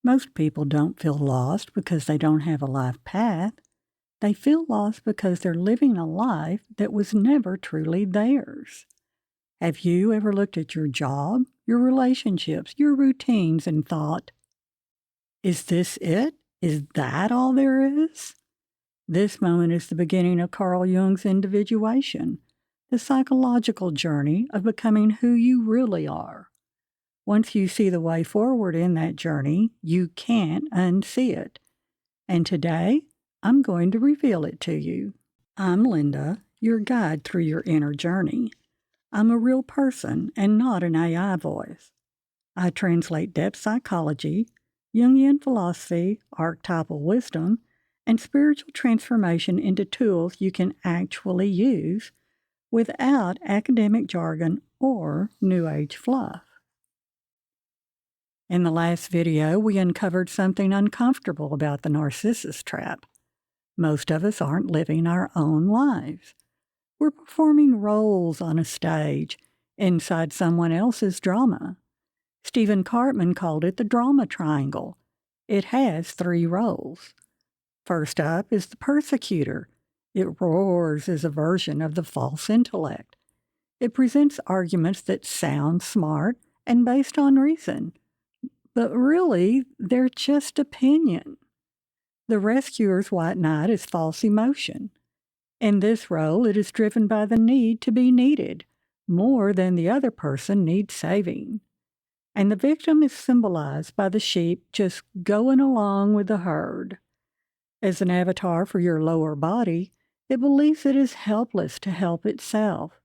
Most people don't feel lost because they don't have a life path. They feel lost because they're living a life that was never truly theirs. Have you ever looked at your job, your relationships, your routines, and thought, is this it? Is that all there is? This moment is the beginning of Carl Jung's Individuation, the psychological journey of becoming who you really are. Once you see the way forward in that journey, you can't unsee it. And today, I'm going to reveal it to you. I'm Linda, your guide through your inner journey. I'm a real person and not an AI voice. I translate depth psychology, Jungian philosophy, archetypal wisdom, and spiritual transformation into tools you can actually use without academic jargon or New Age fluff. In the last video, we uncovered something uncomfortable about the Narcissus trap. Most of us aren't living our own lives. We're performing roles on a stage inside someone else's drama. Stephen Karpman called it the Drama Triangle. It has 3 roles. First up is the persecutor. It roars as a version of the false intellect. It presents arguments that sound smart and based on reason, but really, they're just opinion. The rescuer's white knight is false emotion. In this role, it is driven by the need to be needed, more than the other person needs saving. And the victim is symbolized by the sheep just going along with the herd. As an avatar for your lower body, it believes it is helpless to help itself.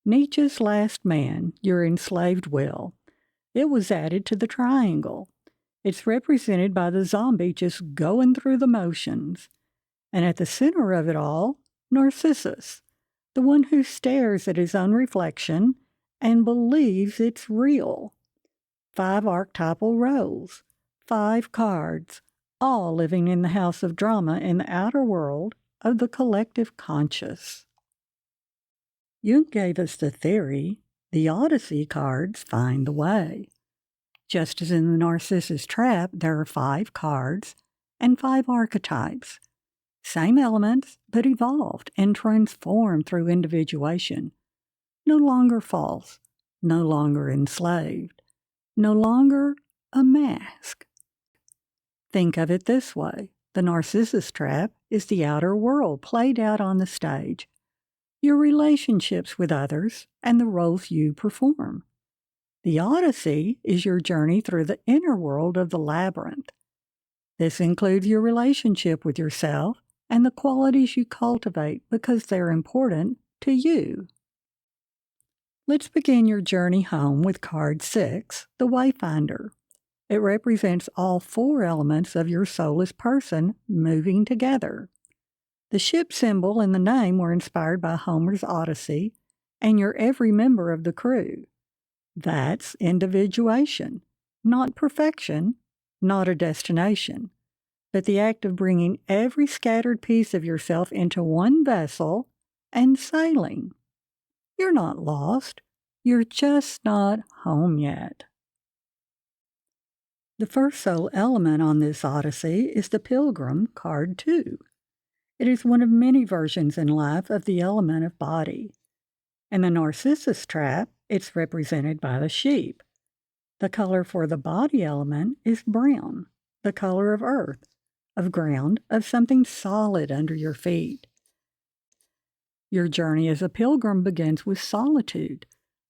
Nietzsche's last man, your enslaved will, it was added to the triangle. It's represented by the zombie just going through the motions. And at the center of it all, Narcissus, the one who stares at his own reflection and believes it's real. 5 archetypal roles, 5 cards, all living in the house of drama in the outer world of the collective conscious. Jung gave us the theory, the Odyssey cards find the way. Just as in the Narcissus trap, there are 5 cards and 5 archetypes. Same elements, but evolved and transformed through individuation. No longer false, no longer enslaved, no longer a mask. Think of it this way. The Narcissus trap is the outer world played out on the stage, your relationships with others, and the roles you perform. The Odyssey is your journey through the inner world of the labyrinth. This includes your relationship with yourself and the qualities you cultivate because they're important to you. Let's begin your journey home with card 6, the Wayfinder. It represents all 4 elements of your soulless person moving together. The ship symbol and the name were inspired by Homer's Odyssey, and you're every member of the crew. That's individuation, not perfection, not a destination, but the act of bringing every scattered piece of yourself into one vessel and sailing. You're not lost. You're just not home yet. The first soul element on this Odyssey is the Pilgrim, card 2. It is one of many versions in life of the element of body. In the Narcissus trap, it's represented by the sheep. The color for the body element is brown, the color of earth, of ground, of something solid under your feet. Your journey as a pilgrim begins with solitude,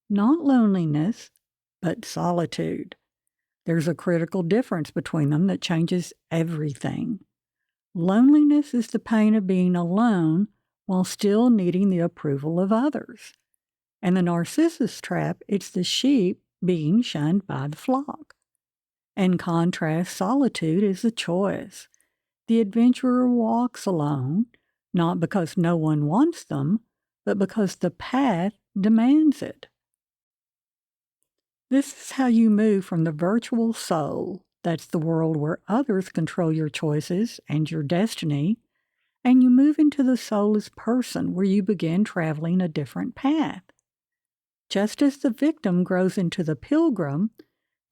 not loneliness, but solitude. There's a critical difference between them that changes everything. Loneliness is the pain of being alone while still needing the approval of others. And the Narcissus trap, it's the sheep being shunned by the flock. In contrast, solitude is a choice. The adventurer walks alone, not because no one wants them, but because the path demands it. This is how you move from the virtual soul, that's the world where others control your choices and your destiny, and you move into the soulless person where you begin traveling a different path. Just as the victim grows into the pilgrim,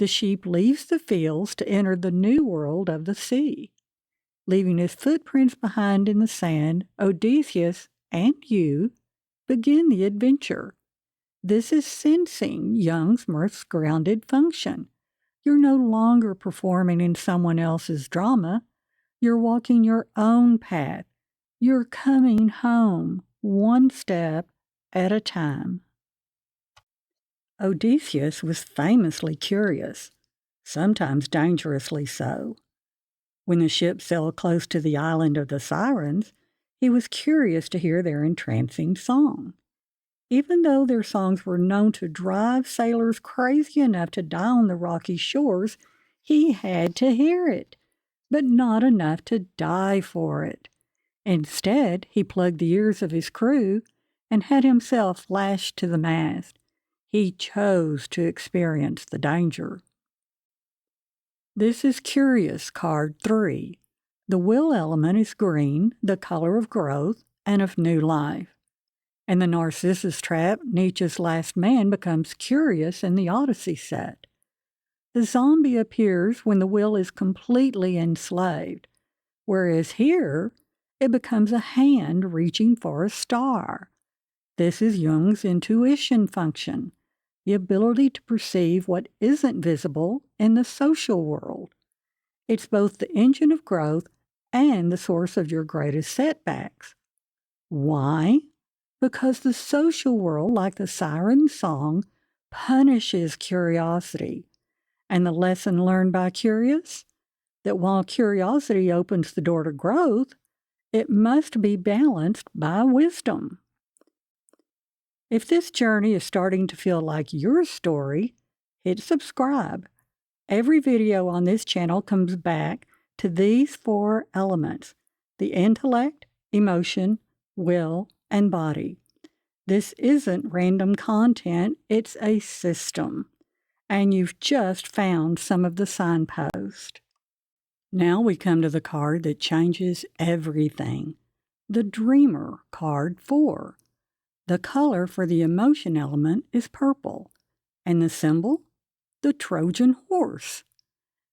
The sheep leaves the fields to enter the new world of the sea. Leaving his footprints behind in the sand, Odysseus and you begin the adventure. This is sensing Jung's most grounded function. You're no longer performing in someone else's drama. You're walking your own path. You're coming home, one step at a time. Odysseus was famously curious, sometimes dangerously so. When the ship sailed close to the island of the Sirens, he was curious to hear their entrancing song. Even though their songs were known to drive sailors crazy enough to die on the rocky shores, he had to hear it, but not enough to die for it. Instead, he plugged the ears of his crew and had himself lashed to the mast. He chose to experience the danger. This is Curious, card 3. The will element is green, the color of growth and of new life. In the Narcissus trap, Nietzsche's last man becomes curious in the Odyssey set. The zombie appears when the will is completely enslaved, whereas here, it becomes a hand reaching for a star. This is Jung's intuition function, the ability to perceive what isn't visible in the social world. It's both the engine of growth and the source of your greatest setbacks. Why? Because the social world, like the siren song, punishes curiosity. And the lesson learned by Curious? That while curiosity opens the door to growth, it must be balanced by wisdom. If this journey is starting to feel like your story, hit subscribe. Every video on this channel comes back to these 4 elements: the intellect, emotion, will, and body. This isn't random content, it's a system. And you've just found some of the signposts. Now we come to the card that changes everything. The Dreamer, card 4. The color for the emotion element is purple. And the symbol? The Trojan Horse.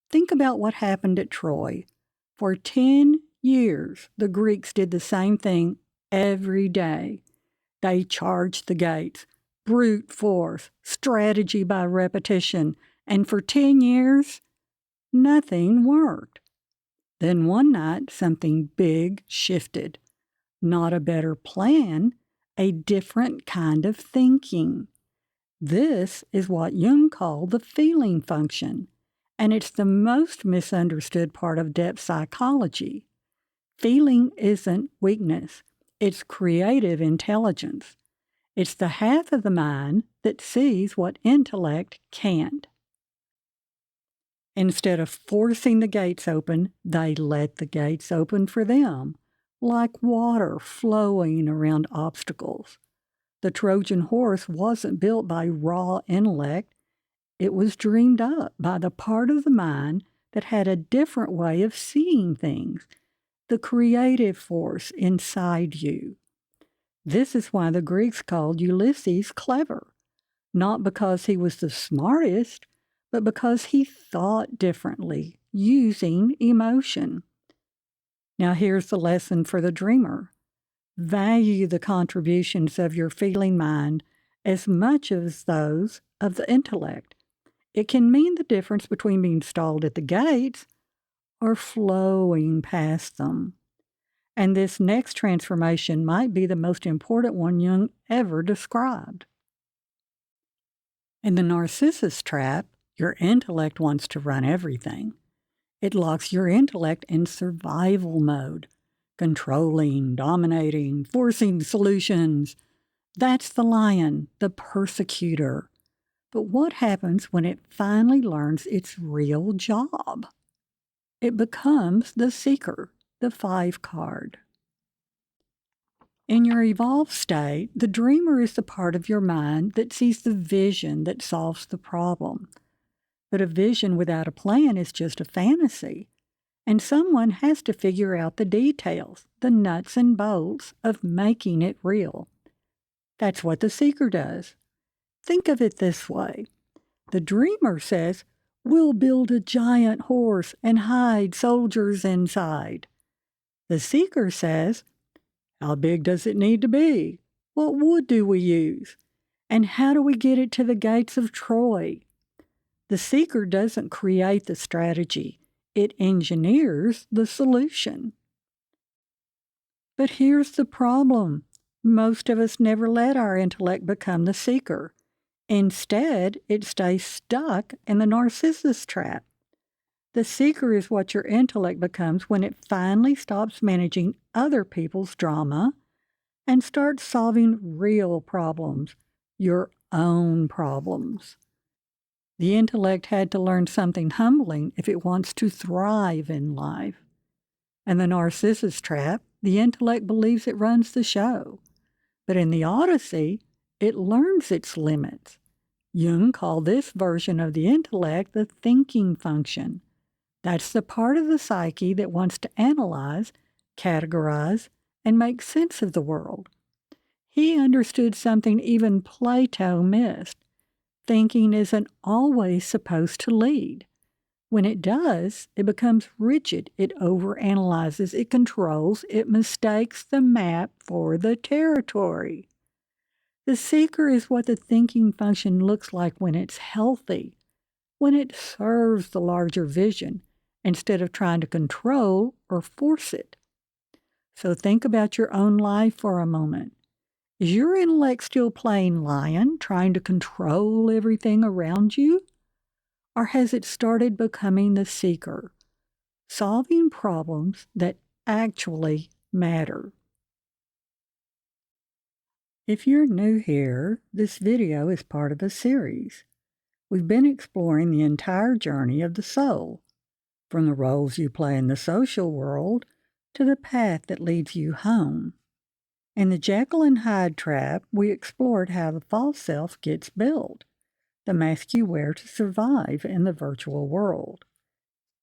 Think about what happened at Troy. For 10 years, the Greeks did the same thing every day. They charged the gates, brute force, strategy by repetition, and for 10 years, nothing worked. Then one night, something big shifted. Not a better plan, a different kind of thinking. This is what Jung called the feeling function, and it's the most misunderstood part of depth psychology. Feeling isn't weakness, it's creative intelligence. It's the half of the mind that sees what intellect can't. Instead of forcing the gates open, they let the gates open for them, like water flowing around obstacles. The Trojan horse wasn't built by raw intellect. It was dreamed up by the part of the mind that had a different way of seeing things, the creative force inside you. This is why the Greeks called Ulysses clever, not because he was the smartest, but because he thought differently, using emotion. Now here's the lesson for the dreamer. Value the contributions of your feeling mind as much as those of the intellect. It can mean the difference between being stalled at the gates or flowing past them. And this next transformation might be the most important one Jung ever described. In the Narcissus trap, your intellect wants to run everything. It locks your intellect in survival mode, controlling, dominating, forcing solutions. That's the lion, the persecutor. But what happens when it finally learns its real job? It becomes the seeker, the 5 card. In your evolved state, the dreamer is the part of your mind that sees the vision that solves the problem. But a vision without a plan is just a fantasy, and someone has to figure out the details, the nuts and bolts of making it real. That's what the seeker does. Think of it this way. The dreamer says, We'll build a giant horse and hide soldiers inside. The seeker says, how big does it need to be? What wood do we use? And how do we get it to the gates of Troy? The seeker doesn't create the strategy. It engineers the solution. But here's the problem. Most of us never let our intellect become the seeker. Instead, it stays stuck in the Narcissus trap. The seeker is what your intellect becomes when it finally stops managing other people's drama and starts solving real problems, your own problems. The intellect had to learn something humbling if it wants to thrive in life. In the Narcissus trap, the intellect believes it runs the show. But in the Odyssey, it learns its limits. Jung called this version of the intellect the thinking function. That's the part of the psyche that wants to analyze, categorize, and make sense of the world. He understood something even Plato missed. Thinking isn't always supposed to lead. When it does, it becomes rigid. It overanalyzes, it controls, it mistakes the map for the territory. The seeker is what the thinking function looks like when it's healthy, when it serves the larger vision instead of trying to control or force it. So think about your own life for a moment. Is your intellect still playing lion, trying to control everything around you? Or has it started becoming the seeker, solving problems that actually matter? If you're new here, this video is part of a series. We've been exploring the entire journey of the soul, from the roles you play in the social world to the path that leads you home. In the Jekyll and Hyde trap, we explored how the false self gets built, the mask you wear to survive in the virtual world.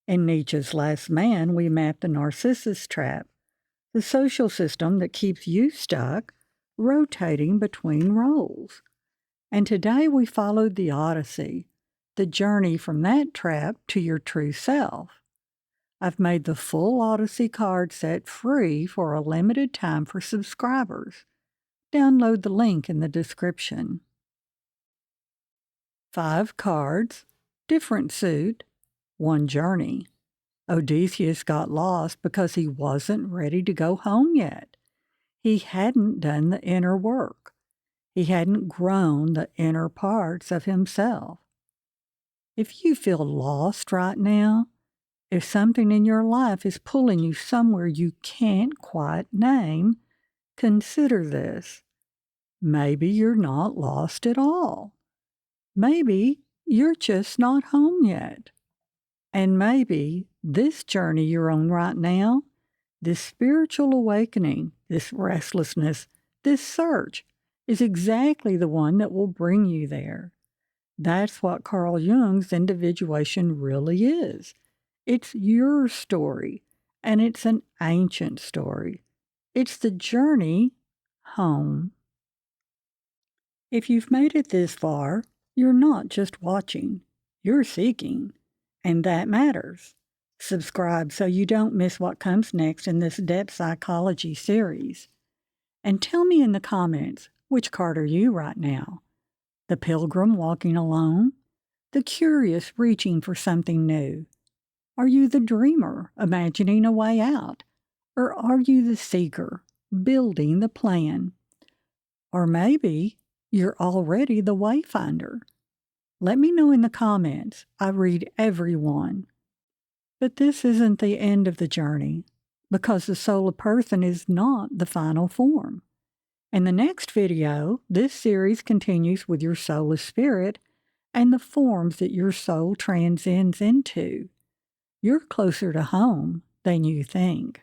In Nietzsche's Last Man, we mapped the Narcissus trap, the social system that keeps you stuck, rotating between roles. And today we followed the Odyssey, the journey from that trap to your true self. I've made the full Odyssey card set free for a limited time for subscribers. Download the link in the description. 5 cards, different suit, 1 journey. Odysseus got lost because he wasn't ready to go home yet. He hadn't done the inner work. He hadn't grown the inner parts of himself. If you feel lost right now, if something in your life is pulling you somewhere you can't quite name, consider this. Maybe you're not lost at all. Maybe you're just not home yet. And maybe this journey you're on right now, this spiritual awakening, this restlessness, this search, is exactly the one that will bring you there. That's what Carl Jung's individuation really is. It's your story, and it's an ancient story. It's the journey home. If you've made it this far, you're not just watching, you're seeking, and that matters. Subscribe so you don't miss what comes next in this depth psychology series. And tell me in the comments, which card are you right now? The pilgrim walking alone? The curious reaching for something new? Are you the dreamer imagining a way out? Or are you the seeker building the plan? Or maybe you're already the wayfinder. Let me know in the comments. I read every one. But this isn't the end of the journey, because the soul of person is not the final form. In the next video, this series continues with your soulless spirit and the forms that your soul transcends into. You're closer to home than you think.